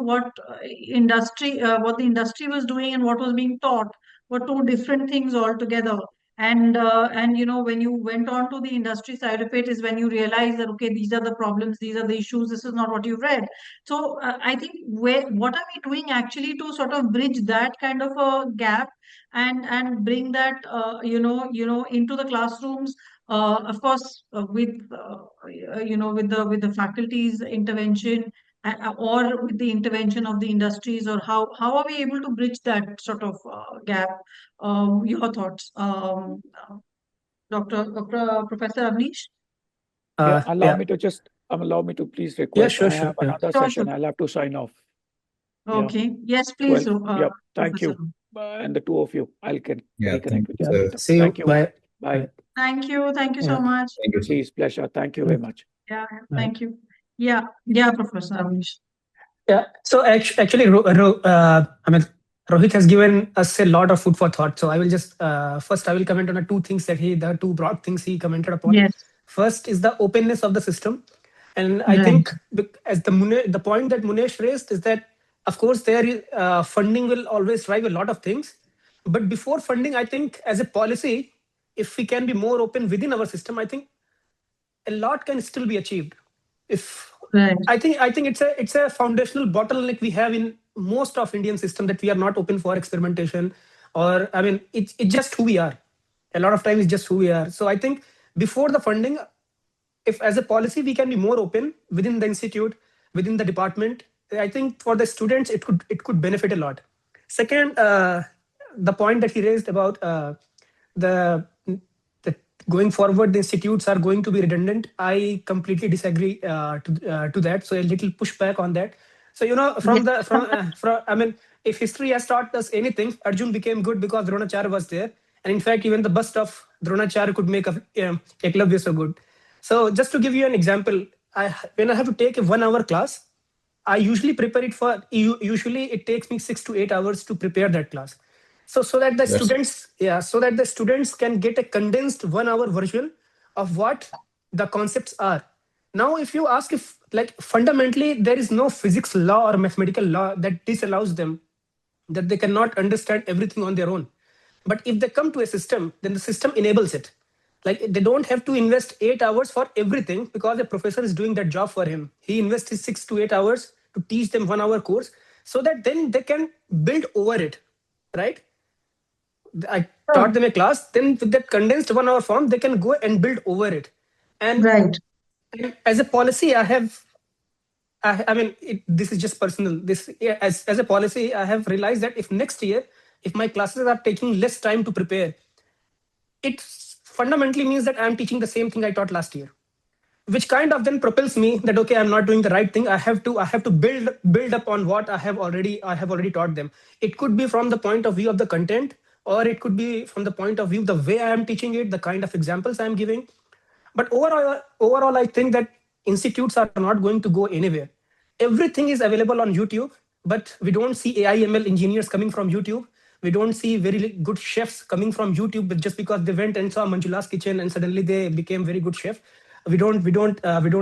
what the industry was doing and what was being taught were two different things altogether. And when you went on to the industry side of it, is when you realize that, okay, these are the problems, these are the issues, this is not what you've read. So I think, what are we doing actually to sort of bridge that kind of a gap, and bring that into the classrooms, of course, with the faculty's intervention, or with the intervention of the industries, or how are we able to bridge that sort of gap? Your thoughts, Professor Avnish? Yeah, Yeah. allow me to please Yeah, request. sure, I sure. have Yeah. another Sure, session. sure. I'll have to sign off. Yeah, Okay. Yes, please, 12. Yeah, thank Professor. you. And the two of you, I'll Yeah, reconnect thank with you, you Yeah. sir. later. See you. Thank you. Bye. Bye. Bye. Thank you. Thank you so Yeah. much. Thank you, sir. Please, pleasure. Thank you very much. Yeah, Bye. thank you. Yeah, Professor Avnish. Yeah. So actually, I mean, Rohit has given us a lot of food for thought. So I will just first I will comment on the two broad things he commented upon. Yes, First is the openness of the system, and I right, think as the point that Munesh raised is that of course funding will always drive a lot of things, but before funding, I think as a policy, if we can be more open within our system, I think a lot can still be achieved. If right, I think it's a foundational bottleneck we have in most of Indian system, that we are not open for experimentation, or I mean it's just who we are. A lot of time it's just who we are. So I think before the funding, if as a policy we can be more open within the institute, within the department, I think for the students it could benefit a lot. Second, the point that he raised about the the going forward the institutes are going to be redundant, I completely disagree to that. So a little pushback on that. So yes, from I mean, if history has taught us anything, Arjun became good because Dronacharya was there, and in fact even the bust of Dronacharya could make Eklavya so good. So just to give you an example, when I have to take a 1 hour class, I usually prepare it for usually it takes me 6 to 8 hours to prepare that class. So that the Yes. students, yeah, so that the students can get a condensed 1 hour version of what the concepts are. Now, if you ask, if like fundamentally there is no physics law or mathematical law that disallows them, that they cannot understand everything on their own. But if they come to a system, then the system enables it. Like they don't have to invest 8 hours for everything because a professor is doing that job for him. He invests his 6 to 8 hours to teach them 1 hour course, so that then they can build over it, right? I sure, taught them a class, then with that condensed 1 hour form, they can go and build over it. And, right, and as a policy, I mean, this is just personal. This, yeah, as a policy, I have realized that if next year, if my classes are taking less time to prepare, it fundamentally means that I'm teaching the same thing I taught last year, which kind of then propels me that okay, I'm not doing the right thing. I have to build up on what I have already taught them. It could be from the point of view of the content, or it could be from the point of view the way I am teaching it, the kind of examples I'm giving. But overall, I think that institutes are not going to go anywhere. Everything is available on YouTube, but we don't see AI/ML engineers coming from YouTube. We don't see very good chefs coming from YouTube, but just because they went and saw Manjula's kitchen and suddenly they became very good chef. We don't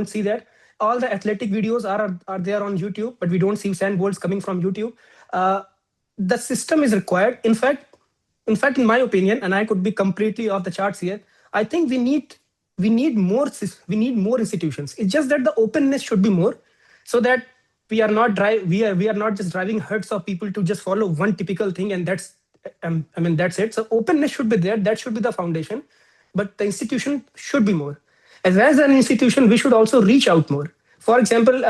see that. All the athletic videos are there on YouTube, but we don't see sand bolts coming from YouTube. Uh, the system is required. In fact, in my opinion, and I could be completely off the charts here, I think we need more institutions. It's just that the openness should be more, so that we are not just driving herds of people to just follow one typical thing, and that's it. So openness should be there. That should be the foundation, but the institution should be more. As an institution, we should also reach out more. For example,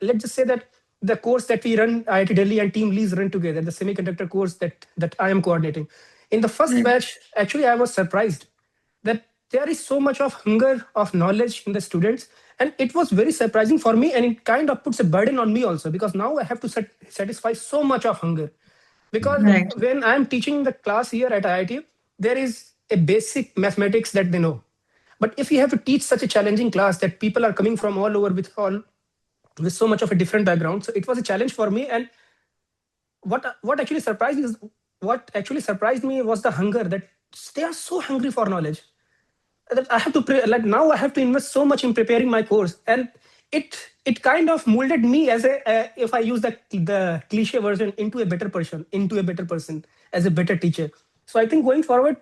let's just say that the course that we run, IIT Delhi and TeamLease run together, the semiconductor course that I am coordinating. In the first right, batch, actually, I was surprised that there is so much of hunger of knowledge in the students, and it was very surprising for me, and it kind of puts a burden on me also, because now I have to satisfy so much of hunger. Because Mm. right, when I'm teaching the class here at IIT, there is a basic mathematics that they know. But if you have to teach such a challenging class that people are coming from all over with so much of a different background, so it was a challenge for me. And what actually surprised me was the hunger, that they are so hungry for knowledge, that I have to like now I have to invest so much in preparing my course. And it kind of molded me as a if I use the cliche version, into a better person as a better teacher. So I think going forward,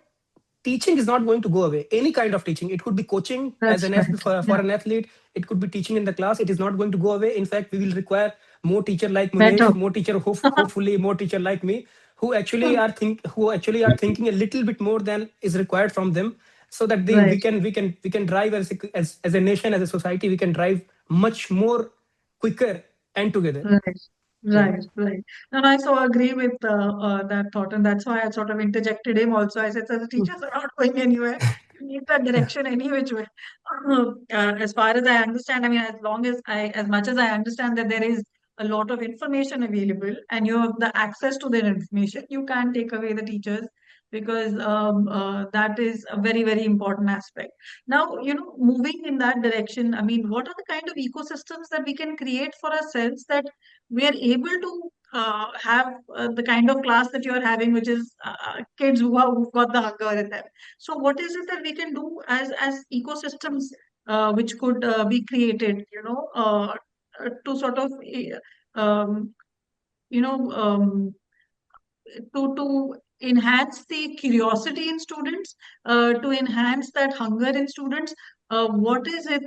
teaching is not going to go away. Any kind of teaching, it could be coaching as that's an right. for Yeah, an athlete, it could be teaching in the class. It is not going to go away. In fact, we will require more teacher like better. Munesh, more teacher, hopefully more teacher like me, who actually are thinking a little bit more than is required from them, so that we Right. can we can we can drive as a nation, as a society, we can drive much more quicker and together. Right, Yeah. right, right. And I so agree with that thought, and that's why I sort of interjected him also. I said, so the teachers are not going anywhere. You need that direction any which way. As far as I understand, I mean, as much as I understand that there is a lot of information available and you have the access to that information, you can take away the teachers because that is a very, very important aspect. Now, moving in that direction, I mean, what are the kind of ecosystems that we can create for ourselves that we are able to have the kind of class that you're having, which is kids who've got the hunger in them. So, what is it that we can do as ecosystems which could be created, to sort of, um, you know, to enhance the curiosity in students, to enhance that hunger in students? What is it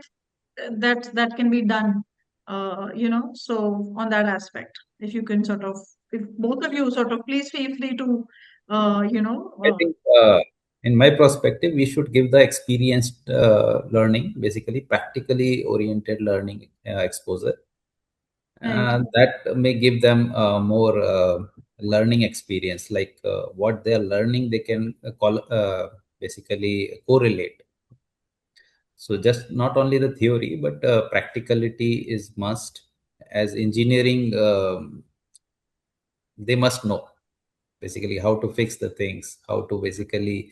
that can be done? So on that aspect, if you can sort of, if both of you sort of, please feel free to, uh, you know, I uh, think, in my perspective, we should give the experienced learning, basically practically oriented learning exposure. right, That may give them more learning experience, like what they are learning, they can basically correlate. So just not only the theory, but practicality is must. As engineering, they must know basically how to fix the things, how to basically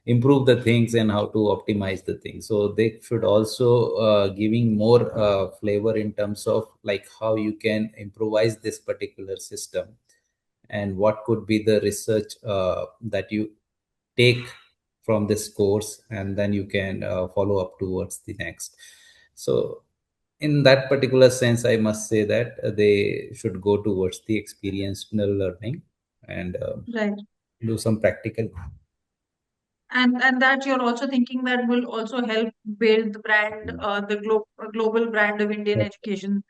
improve the things, and how to optimize the things. So they should also giving more flavor in terms of like how you can improvise this particular system, and what could be the research that you take from this course, and then you can follow up towards the next. So in that particular sense, I must say that they should go towards the experiential learning, and right. do some practical. And that you're also thinking that will also help build the brand, the global brand of Indian education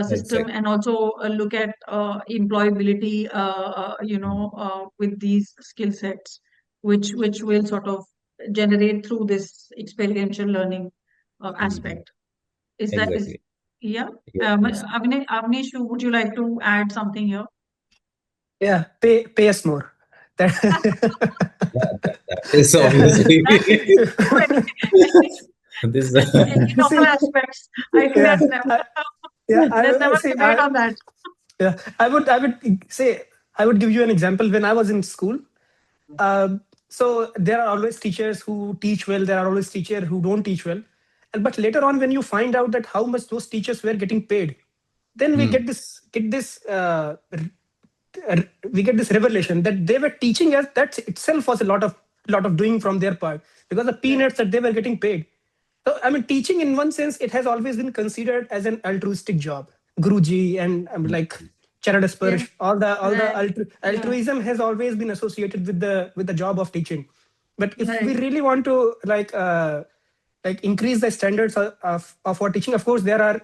system, Exactly. and also look at employability, with these skill sets, which will sort of generate through this experiential learning Mhm. aspect. Is that is Exactly. Yeah? Yes, yes. Avnish, would you like to add something here? Yeah, pay us more. That Yeah, that is obviously That is true this. in all see, aspects. I think yeah, there's never a see, debate on that. yeah, I would say, I would give you an example. When I was in school, so there are always teachers who teach well. There are always teachers who don't teach well. And but later on, when you find out that how much those teachers were getting paid, then we Hmm. we get this revelation that they were teaching us. That itself was a lot of doing from their part, because the Right, peanuts that they were getting paid. So I mean, teaching in one sense, it has always been considered as an altruistic job. Guruji and like Charada yeah, Spursh, all the right, yeah, altruism has always been associated with the job of teaching. But if we right, really want to like increase the standards of our teaching, of course there are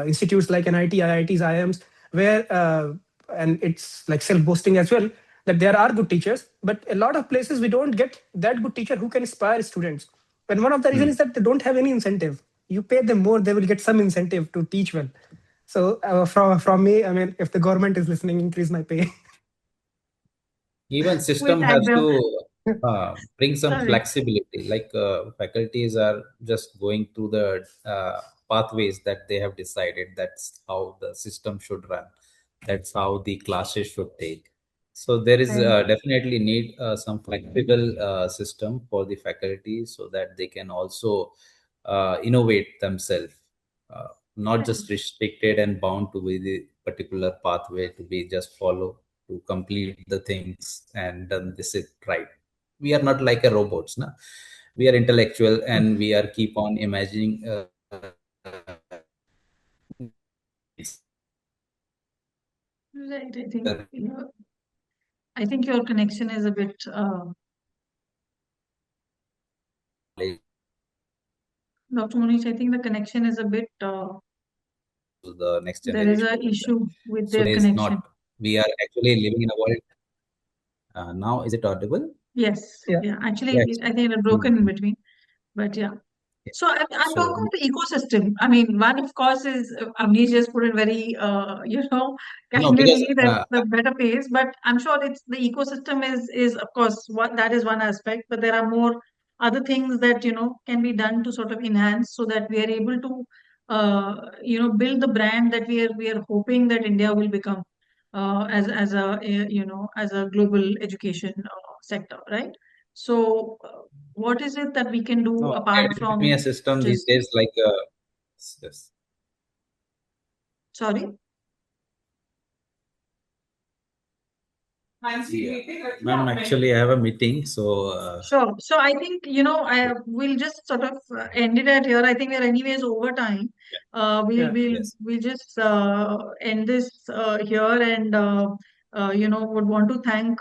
institutes like NIT, IITs, IIMs, where and it's like self-boasting as well, that there are good teachers, but a lot of places we don't get that good teacher who can inspire students. And one of the Hmm. reasons is that they don't have any incentive. You pay them more, they will get some incentive to teach well. So from me, I mean, if the government is listening, increase my pay. Even we system thank has them. to bring some All right, flexibility, like faculties are just going through the pathways that they have decided. That's how the system should run, that's how the classes should take. So there is right, definitely need some flexible system for the faculty, so that they can also innovate themselves, uh, not right. just restricted and bound to be the particular pathway to be just follow to complete the things and done this it right. We are not like a robots, na? We are intellectual, and we are keep on imagining Right. I think your connection is a bit, Dr. Monish, I think the connection is a bit, the next there is a generation. issue with So their there's connection. not. We are actually living in a world. Now, is it audible? Yes, Yeah. yeah. Actually, Yes. I think it broken in Mhm. between, but yeah. Yeah. So I'm So talking about the ecosystem. I mean, one of course is Avnish just put it very, no, because candidly that the better pays. But I'm sure it's the ecosystem is of course what that is one aspect. But there are more other things that can be done to sort of enhance so that we are able to build the brand that we are hoping that India will become. as a global education sector, right? So, what is it that we can do No, apart academia from system these just days, like, yes. sorry? Yeah. Ma'am, actually, I have a meeting, so Sure. So I think, I will just sort of end it at here. I think we're anyways over time. We'll Yeah. we'll yes. we'll just end this here, and would want to thank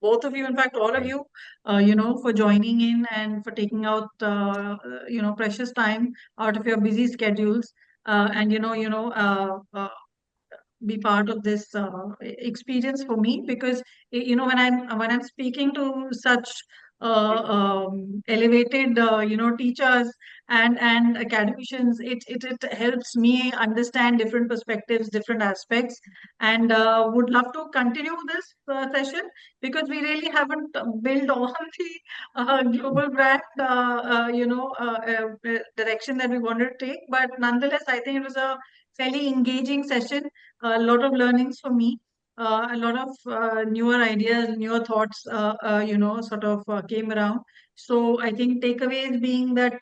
both of you, in fact, all of Thank you, for joining in and for taking out precious time out of your busy schedules, and be part of this experience for me, because when I'm speaking to such elevated teachers and academicians, it helps me understand different perspectives, different aspects, and would love to continue this session, because we really haven't built on the global brand direction that we wanted to take, but nonetheless I think it was a fairly engaging session, a lot of learnings for me, a lot of newer ideas, newer thoughts, sort of came around. So I think takeaways being that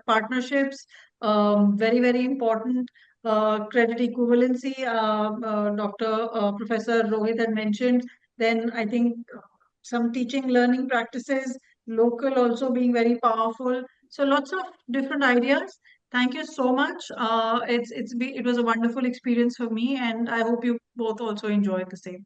partnerships, very, very important. Credit equivalency, Professor Rohit had mentioned. Then I think some teaching learning practices, local also being very powerful. So lots of different ideas. Thank you so much. It was a wonderful experience for me, and I hope you both also enjoyed the same.